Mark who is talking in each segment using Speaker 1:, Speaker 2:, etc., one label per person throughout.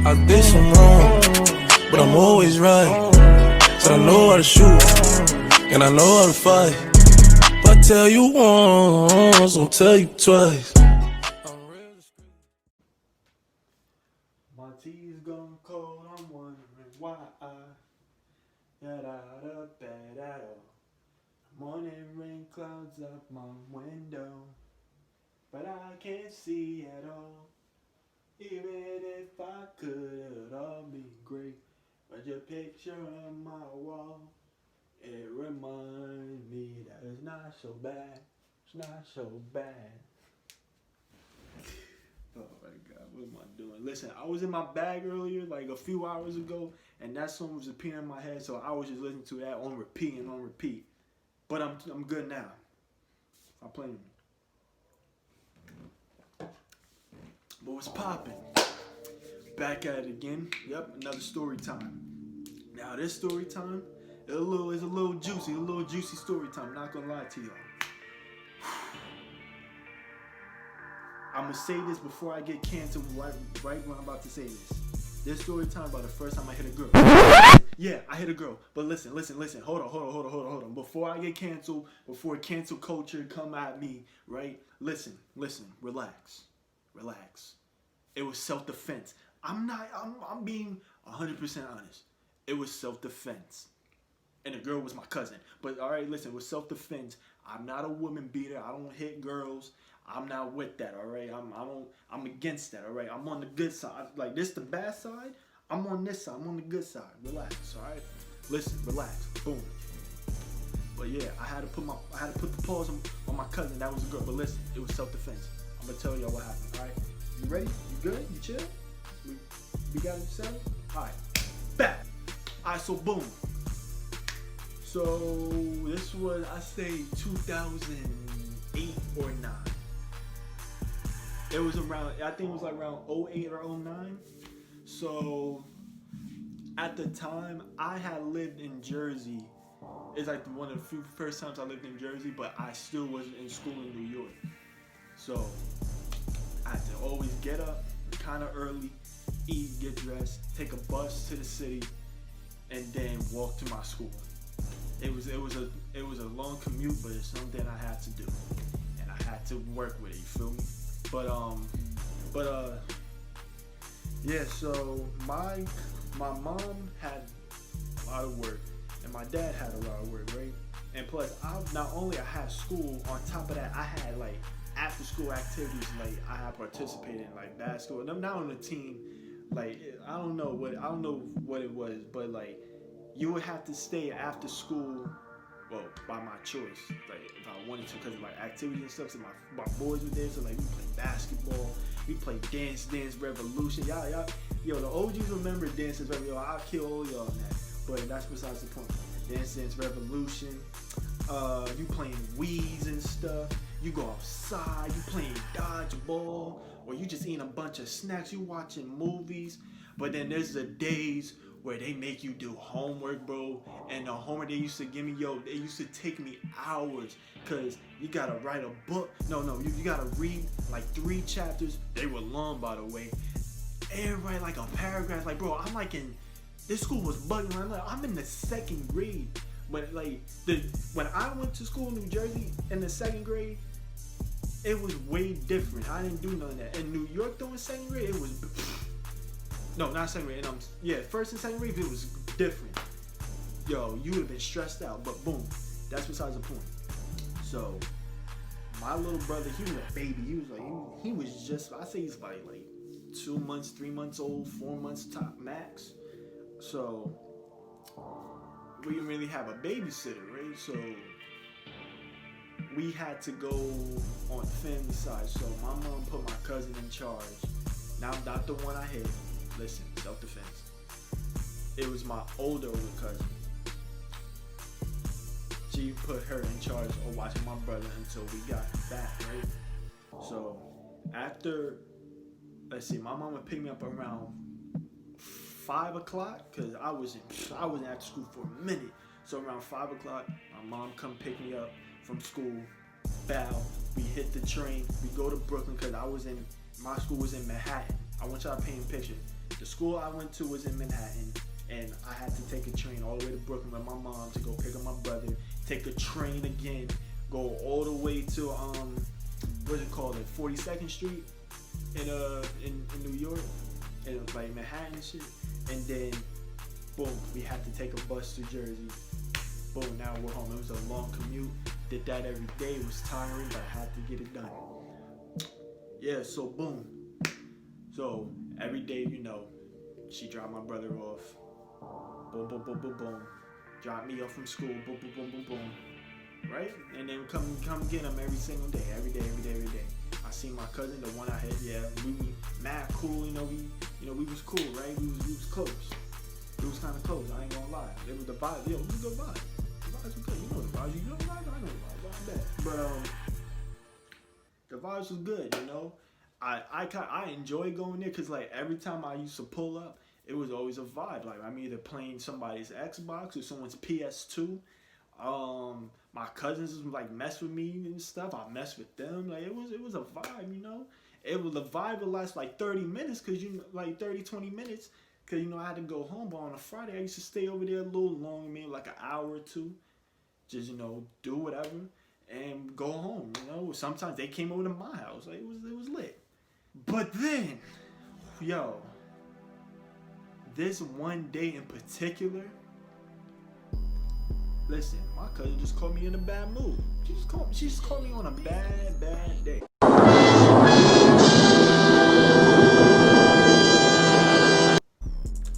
Speaker 1: I did some wrong, but I'm always right. Said I know how to shoot, and I know how to fight. If I tell you once, I'll tell you twice.
Speaker 2: My tea's gone cold, I'm wondering why I got out of bed at all. Morning rain clouds up my window, but I can't see at all. Even if I could, it'd all be great. But your picture on my wall, it reminds me that it's not so bad. It's not so bad. Oh my God, what am I doing? Listen, I was in my bag earlier, like a few hours ago, and that song was appearing in my head, so I was just listening to that on repeat and on repeat. But I'm good now. I'm playing. But what's popping? Back at it again. Yep, another story time. Now this story time is a little juicy story time. Not gonna lie to y'all. I'm gonna say this before I get canceled. Right when I'm about to say this. This story time about the first time I hit a girl. Yeah, I hit a girl. But listen. Hold on. Before I get canceled, before cancel culture come at me, right? Listen. Relax. It was self-defense. I'm being 100% honest. It was self-defense. And the girl was my cousin. But all right, listen, with self-defense, I'm not a woman beater. I don't hit girls. I'm not with that, all right? I'm against that, all right? I'm on the good side. Like, this the bad side. I'm on this side. I'm on the good side. Relax, all right? Listen, relax. Boom. But yeah, I had to put the pause on my cousin. That was a girl. But listen, it was self-defense. I'm gonna tell y'all what happened, all right? You ready? You good? You chill? We got it settled? All right. Back. All right, so boom. So this was, I say, 2008 or 9. It was around, I think it was like around 08 or 09. So at the time, I had lived in Jersey. It's like one of the few first times I lived in Jersey, but I still wasn't in school in New York. So I had to always get up kind of early, eat, get dressed, take a bus to the city, and then walk to my school. It was a long commute, but it's something I had to do, and I had to work with it. You feel me? Yeah. So my mom had a lot of work, and my dad had a lot of work, right? And plus, I had school. On top of that, I had like after school activities. Like I had participated in like basketball. And I'm not on the team. Like I don't know what it was, but like you would have to stay after school. Well, by my choice, like if I wanted to, because of like activities and stuff. So my boys were there, so like we played basketball, we played Dance Revolution. Y'all, the OGs remember Dance Revolution. I'll kill all y'all on that, but that's besides the point. Dance Revolution. You playing Wii's and stuff. You go outside, you playing dodgeball, or you just eating a bunch of snacks. You watching movies, but then there's the days where they make you do homework, bro. And the homework they used to give me, they used to take me hours, cause you gotta write a book. No, you gotta read like 3 chapters. They were long, by the way. And write like a paragraph. Like, bro, I'm like this school was bugging. I'm in the 2nd grade. But like when I went to school in New Jersey in the 2nd grade, it was way different. I didn't do none of that. In New York though, in 2nd grade, it was. No, not 2nd grade. 1st and 2nd grade, it was different. Yo, you would have been stressed out, but boom, that's besides the point. So, my little brother, he was a baby. He was just, I say he's like 2 months, 3 months old, 4 months top max. So, we didn't really have a babysitter, right? So, we had to go on the family side. So, my mom put my cousin in charge. Now, I'm not the one I hit. Listen, self-defense. It was my older cousin. She put her in charge of watching my brother until we got back, right? So after, my mom would pick me up around 5 o'clock, cause I wasn't after school for a minute. So around 5 o'clock, my mom come pick me up from school. Bow. We hit the train. We go to Brooklyn, cause my school was in Manhattan. I want y'all to paint a picture. The school I went to was in Manhattan, and I had to take a train all the way to Brooklyn with my mom to go pick up my brother. Take a train again, go all the way to what's it called, like 42nd Street in New York, and like Manhattan and shit. And then, boom, we had to take a bus to Jersey. Boom, now we're home. It was a long commute. Did that every day. It was tiring, but I had to get it done. Yeah, so boom. So every day, you know, she dropped my brother off. Boom, boom, boom, boom, boom. Drop me off from school. Boom, boom, boom, boom, boom. Right? And then come get him every single day. Every day. I see my cousin, the one I had. Yeah, we mad cool. You know, we was cool, right? We was close. It was kind of close. I ain't gonna lie. It was the vibe. Yo, it was a good vibe. The vibes were good. You know the vibes. You know the vibes. I know the vibes. I'm bad. But the vibes was good. You know, I enjoy going there because like every time I used to pull up, it was always a vibe. Like I'm either playing somebody's Xbox or someone's PS2. My cousins like mess with me and stuff. I mess with them. Like it was a vibe, you know. It was a vibe that lasts like 30 minutes, cause like 30-20 minutes, cause I had to go home. But on a Friday, I used to stay over there a little longer, maybe like an hour or two, just do whatever and go home. Sometimes they came over to my house. Like it was lit. But then, yo, this one day in particular. Listen, my cousin just caught me in a bad mood. She just caught me on a bad day.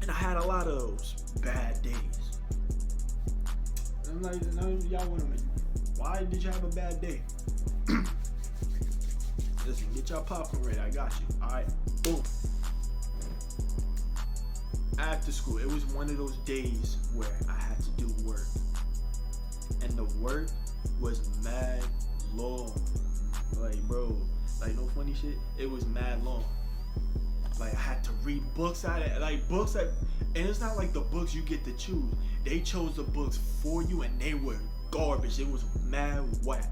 Speaker 2: And I had a lot of those bad days. And I'm like, no, y'all wait a minute. Why did you have a bad day? Listen, get y'all popcorn ready. I got you. All right, boom. After school, it was one of those days where I had to do work. And the work was mad long. Like, bro, like no funny shit. It was mad long. Like I had to read books out of and it's not like the books you get to choose. They chose the books for you and they were garbage. It was mad whack.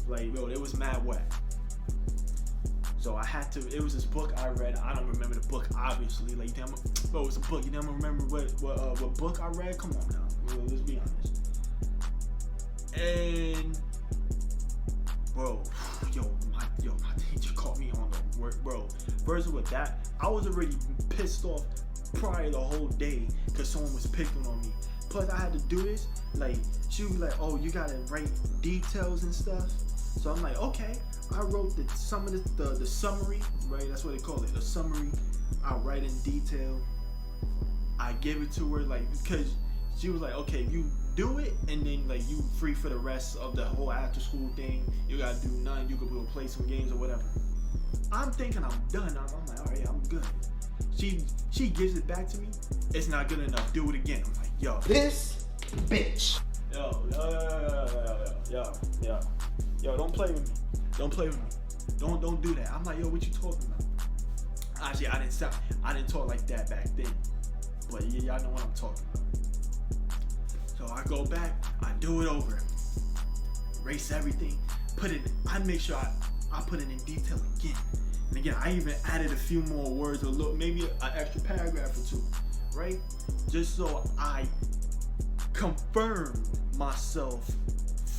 Speaker 2: Like, yo, it was mad whack. So it was this book I read. I don't remember the book, obviously. Like, damn, bro, it was a book. You don't remember what book I read? Come on now. Well, let's be honest. And bro, my teacher caught me on the work, bro. First with that, I was already pissed off probably the whole day because someone was picking on me. Plus, I had to do this. Like, she was like, "Oh, you gotta write details and stuff." So I'm like, "Okay." I wrote the summary, right? That's what they call it, the summary. I write in detail. I give it to her, like, because she was like, "Okay, you do it, and then like you free for the rest of the whole after school thing. You gotta do nothing. You could go play some games or whatever." I'm thinking I'm done. I'm like, all right, I'm good. She gives it back to me. It's not good enough. Do it again. I'm like, yo,
Speaker 3: this bitch.
Speaker 2: Yo, don't play with me. Don't play with me. Don't do that. I'm like, yo, what you talking about? Actually, I didn't talk like that back then. But yeah, y'all know what I'm talking about. So I go back, I do it over, erase everything, I make sure I put it in detail again. And again, I even added a few more words, maybe an extra paragraph or two, right? Just so I confirm myself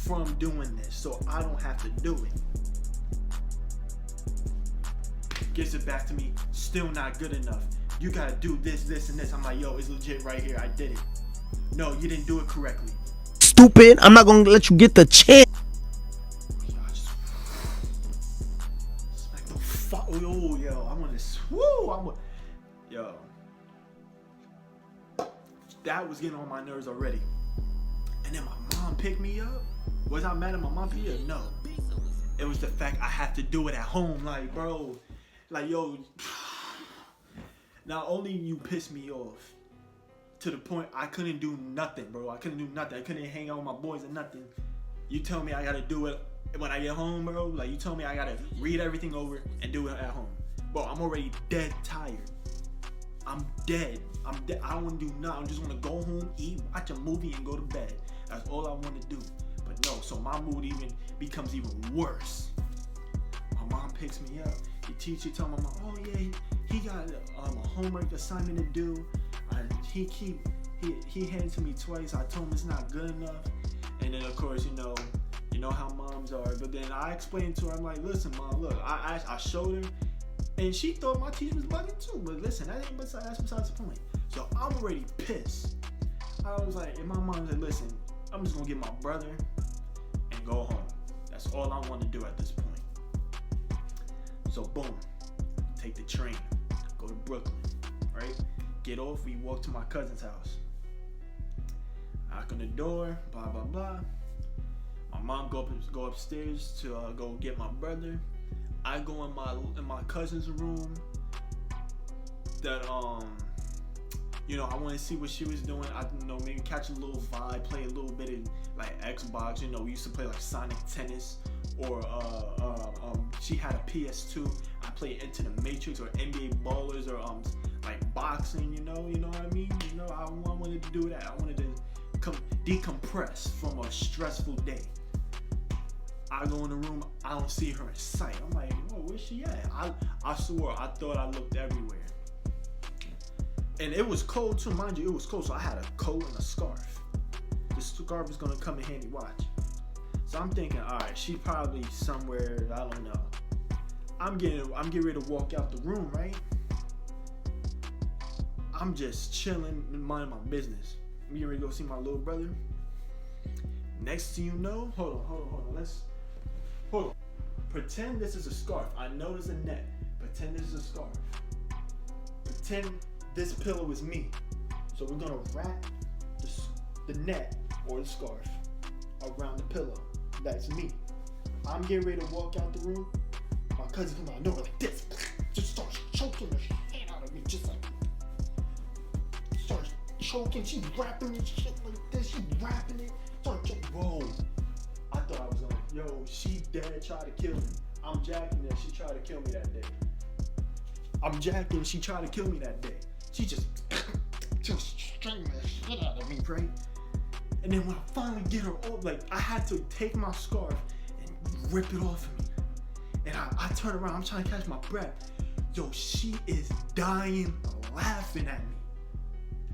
Speaker 2: from doing this, so I don't have to do it. Gives it back to me, still not good enough. You gotta do this, and this. I'm like, yo, it's legit right here, I did it. No, you didn't do it correctly.
Speaker 3: Stupid, I'm not gonna let you get the chance.
Speaker 2: Smack the fuck. Yo, I want to. Yo. That was getting on my nerves already. And then my mom picked me up. Was I mad at my mom? Yeah, no. It was the fact I have to do it at home. Like, bro. Like, yo. Not only you pissed me off, to the point I couldn't do nothing, bro. I couldn't do nothing. I couldn't hang out with my boys or nothing. You tell me I gotta do it when I get home, bro. Like, you tell me I gotta read everything over and do it at home. Bro, I'm already dead tired. I'm dead. I don't wanna do nothing. I just wanna go home, eat, watch a movie, and go to bed. That's all I wanna do. But no, so my mood becomes even worse. My mom picks me up. The teacher tell my mom, "Oh yeah, he got homework assignment to do. He handed to me twice. I told him it's not good enough. And then of course, you know how moms are. But then I explained to her, I'm like, listen, mom, look, I showed her, and she thought my teacher was bugging too. But listen, that's besides the point. So I'm already pissed. I was like, and my mom said, listen, I'm just gonna get my brother and go home. That's all I want to do at this point. So boom, take the train, go to Brooklyn, right? Get off, we walk to my cousin's house. Knock on the door, blah blah blah. My mom go upstairs to go get my brother. I go in my cousin's room. That I want to see what she was doing. I maybe catch a little vibe, play a little bit of like Xbox. We used to play like Sonic Tennis, or she had a PS2. I played Into the Matrix or NBA Ballers, or like boxing. You know what I mean? I wanted to do that. I wanted to decompress from a stressful day. I go in the room, I don't see her in sight. I'm like, oh, where's she at? I swore, I thought I looked everywhere. And it was cold too, mind you, it was cold, so I had a coat and a scarf. The scarf is gonna come in handy, watch. So I'm thinking, all right, she's probably somewhere, I don't know. I'm getting ready to walk out the room, right? I'm just chilling, minding my business. I'm getting ready to go see my little brother. Next thing you know, hold on. Pretend this is a scarf. I know there's a net. Pretend this is a scarf. Pretend this pillow is me. So we're gonna wrap the net or the scarf around the pillow. That's me. I'm getting ready to walk out the room. My cousin comes out of nowhere like this. Just starts choking the shit out of me. Just like starts choking. She's wrapping it shit like this. She's wrapping it. Starts choking. Whoa. I thought I was on. Yo, she dead tried to kill me. I'm jacking that. She tried to kill me that day. I'm jacking. She tried to kill me that day. She just straightened the shit out of me, right? And then when I finally get her off, like I had to take my scarf and rip it off of me. And I turn around. I'm trying to catch my breath. Yo, she is dying laughing at me.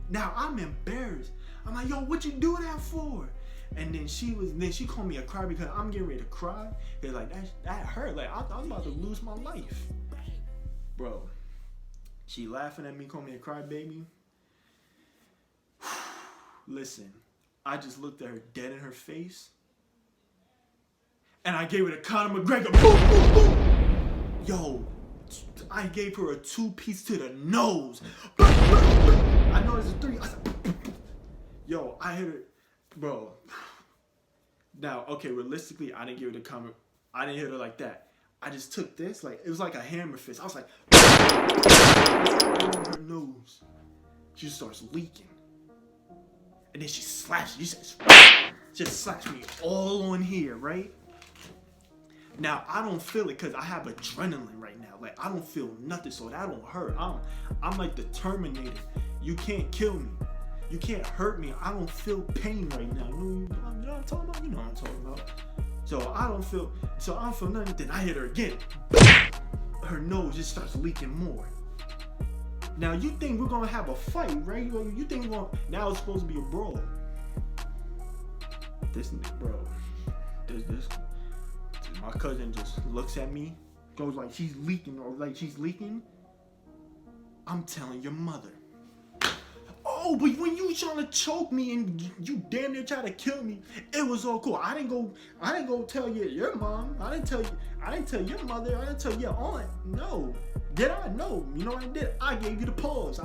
Speaker 2: Now I'm embarrassed. I'm like, yo, what you do that for? And then she called me a cry because I'm getting ready to cry. They're like, that hurt. Like I was about to lose my life. Bro, she laughing at me, calling me a crybaby. Listen, I just looked at her dead in her face. And I gave her the Conor McGregor. Boom, boom, boom. Yo, I gave her a 2-piece to the nose. I know there's a 3. I said, yo, I hit her. Bro, now, okay, realistically, I didn't give her the comment. I didn't hit her like that. I just took this, like, it was like a hammer fist. I was like, on her nose. She starts leaking. And then she slaps me. Just slaps me all on here, right? Now, I don't feel it because I have adrenaline right now. Like, I don't feel nothing, so that don't hurt. I'm like the Terminator. You can't kill me. You can't hurt me. I don't feel pain right now. You know what I'm talking about? You know what I'm talking about. So I don't feel nothing. Then I hit her again. Her nose just starts leaking more. Now you think we're gonna have a fight, right? You think now it's supposed to be a brawl. My cousin just looks at me, goes like she's leaking, or like she's leaking. I'm telling your mother. Oh, but when you trying to choke me and you damn near try to kill me, it was all cool. I didn't go tell your mom. I didn't tell your mother. I didn't tell your aunt. No. Did I? No. You know what I did? I gave you the paws.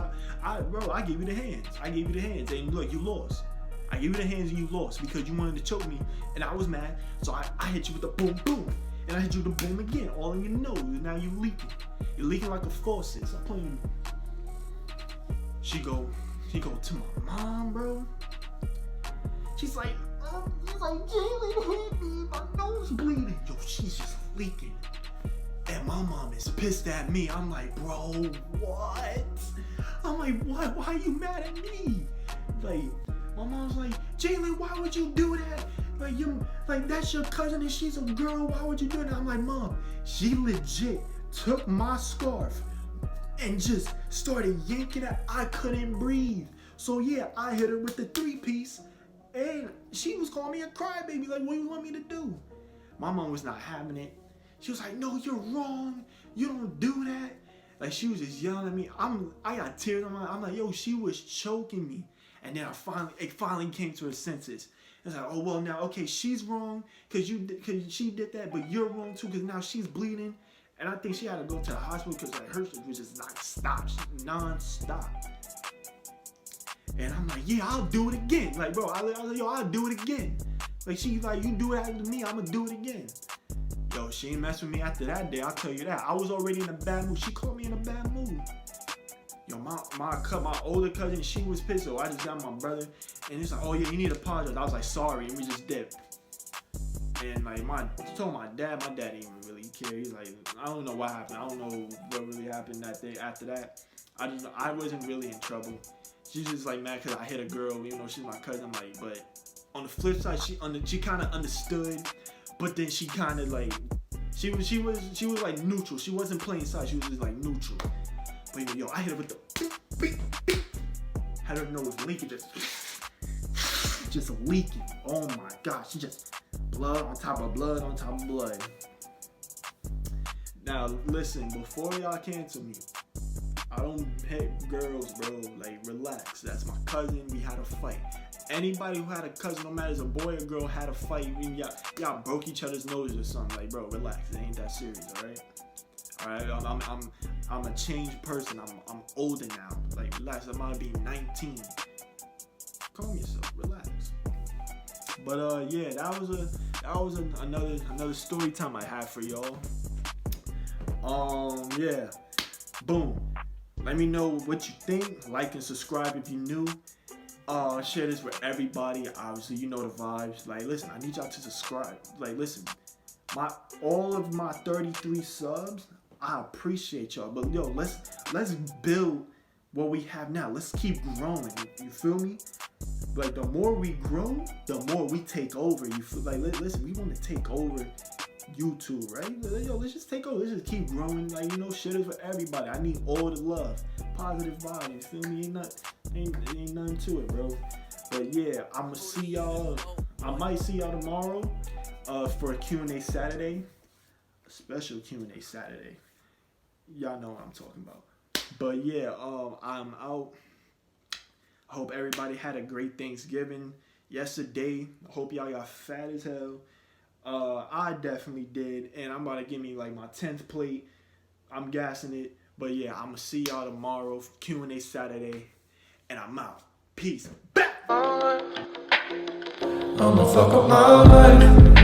Speaker 2: I gave you the hands. I gave you the hands. And look, you lost. I gave you the hands and you lost because you wanted to choke me and I was mad. So I hit you with the boom boom. And I hit you with the boom again, all in your nose. And now you leaking. You're leaking like a faucet. Stop playing. He go to my mom, bro. She's like, Jalen hit me, my nose bleeding. Yo, she's just leaking. And my mom is pissed at me. I'm like, bro, what? I'm like, what? Why are you mad at me? Like, my mom's like, Jalen, why would you do that? That's your cousin and she's a girl. Why would you do that? I'm like, Mom, she legit took my scarf and just started yanking it. I couldn't breathe. So yeah, I hit her with the 3-piece, and she was calling me a crybaby. Like, what do you want me to do? My mom was not having it. She was like, no, you're wrong. You don't do that. Like, she was just yelling at me. I got tears on my eyes. I'm like, yo, she was choking me. And then it finally came to her senses. It's like, oh, well, now, okay, she's wrong because she did that, but you're wrong too because now she's bleeding. And I think she had to go to the hospital because like, her shit was just non-stop. And I'm like, yeah, I'll do it again. Like, bro, I was like, yo, I'll do it again. Like, she's like, you do it after me, I'm gonna do it again. Yo, she ain't mess with me after that day, I'll tell you that. I was already in a bad mood. She caught me in a bad mood. Yo, my older cousin, she was pissed, so I just got my brother. And he's like, oh yeah, you need to apologize. I was like, sorry, and we just dipped. And like, I told my dad didn't even really care. He's like, I don't know what happened. I don't know what really happened that day after that. I wasn't really in trouble. She's just like mad because I hit a girl, you know, she's my cousin. I'm like, but on the flip side, she kind of understood, but then she kind of like, she was like neutral. She wasn't playing sides. She was just like neutral. But yo, I hit her with the beep, beep, beep. Had her nose leaking, just leaking. Oh my gosh, she just blood on top of blood on top of blood. Now listen, before y'all cancel me, I don't hit girls, bro. Like, relax. That's my cousin. We had a fight. Anybody who had a cousin, no matter if it's a boy or girl, had a fight. Y'all broke each other's noses or something. Like, bro, relax. It ain't that serious, all right? All right. I'm a changed person. I'm older now. Like, relax. I'm gonna be 19. Calm yourself. Relax. But yeah, that was another story time I had for y'all. Yeah. Boom. Let me know what you think. Like and subscribe if you're new. Share this with everybody. Obviously, you know the vibes. Like, listen, I need y'all to subscribe. Like, listen, all of my 33 subs, I appreciate y'all. But yo, let's build what we have now. Let's keep growing. You feel me? Like, the more we grow, the more we take over. You feel like, listen, we want to take over YouTube, right? Yo, let's just take over. Let's just keep growing. Like, you know, shit is for everybody. I need all the love, positive vibes. You feel me? Ain't nothing to it, bro. But yeah, I'ma see y'all. I might see y'all tomorrow for a Q&A Saturday, a special Q&A Saturday. Y'all know what I'm talking about. But yeah, I'm out. I hope everybody had a great Thanksgiving yesterday. I hope y'all got fat as hell. I definitely did, and I'm about to give me like my 10th plate. I'm gassing it, but yeah, I'm gonna see y'all tomorrow for Q&A Saturday, and I'm out. Peace. Back.
Speaker 1: I'ma fuck up my life.